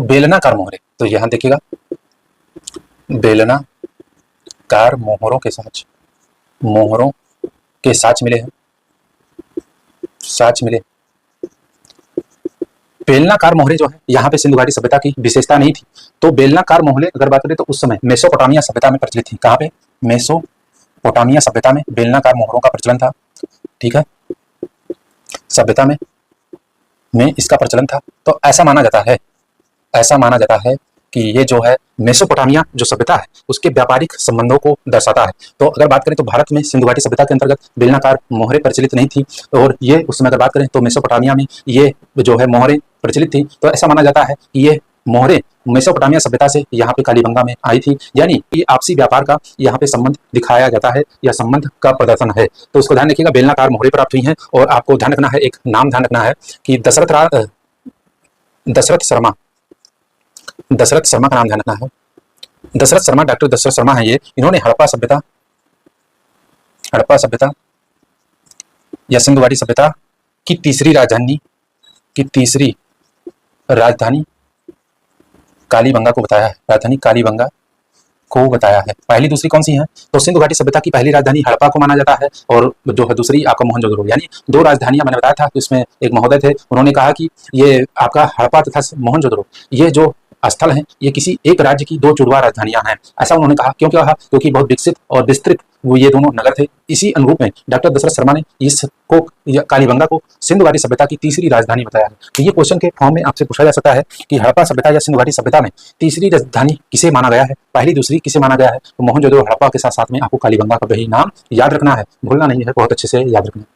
बेलनाकार मोहरे, तो यहां देखिएगा बेलनाकार मोहरों के साक्ष्य मिले हैं, साक्ष्य मिले। बेलनाकार मोहरे जो है यहाँ पे सिंधु घाटी सभ्यता की विशेषता नहीं थी। तो बेलनाकार मोहरे अगर बात करें तो उस समय मेसोपोटामिया सभ्यता में प्रचलित थी। कहाँ पे? मेसोपोटामिया सभ्यता में बेलनाकार मोहरों का प्रचलन था। ठीक है, सभ्यता में इसका प्रचलन था। तो ऐसा माना जाता है कि ये जो है मेसोपोटामिया जो सभ्यता है उसके व्यापारिक संबंधों को दर्शाता है। तो अगर बात करें तो भारत में सिंधु घाटी सभ्यता के अंतर्गत बेलनाकार मोहरे प्रचलित नहीं थी, और ये उस समय अगर बात करें तो मेसोपोटामिया में ये जो है मोहरे प्रचलित थी। तो ऐसा माना जाता है कि ये मोहरे मेसोपोटामिया सभ्यता से यहाँ पे कालीबंगा में आई थी, यानी कि आपसी व्यापार का यहाँ पे संबंध दिखाया जाता है या संबंध का प्रदर्शन है। तो उसको ध्यान रखिएगा, बेलनाकार मोहरे प्राप्त हुई हैं। और आपको ध्यान रखना है, एक नाम ध्यान रखना है कि दशरथ शर्मा का नाम ध्यान रखना है। दशरथ शर्मा, डॉक्टर दशरथ शर्मा है ये। इन्होंने हड़प्पा सभ्यता या सिंधु घाटी सभ्यता की तीसरी राजधानी कालीबंगा को बताया है। राजधानी कालीबंगा को बताया है। पहली दूसरी कौन सी है? तो सिंधु घाटी सभ्यता की पहली राजधानी हड़प्पा को माना जाता है, और जो है दूसरी आपका मोहनजोदड़ो। यानी दो राजधानियां मैंने बताया था। तो इसमें एक महोदय थे, उन्होंने कहा कि ये आपका हड़प्पा तथा मोहनजोदड़ो ये जो स्थल हैं ये किसी एक राज्य की दो जुड़वा राजधानियां हैं। ऐसा उन्होंने कहा। क्यों कहा? क्योंकि बहुत विकसित और विस्तृत वो ये दोनों नगर थे। इसी अनुरूप में डॉक्टर दशरथ शर्मा ने इसको कालीबंगा को सिंधु घाटी सभ्यता की तीसरी राजधानी बताया है। तो ये क्वेश्चन के फॉर्म में आपसे पूछा जा सकता है कि हड़प्पा सभ्यता या सिंधु घाटी सभ्यता में तीसरी राजधानी किसे माना गया है, पहली दूसरी किसे माना गया है? तो मोहनजोदड़ो हड़प्पा के साथ साथ में आपको कालीबंगा का भी नाम याद रखना है, भूलना नहीं है, बहुत अच्छे से याद रखना है।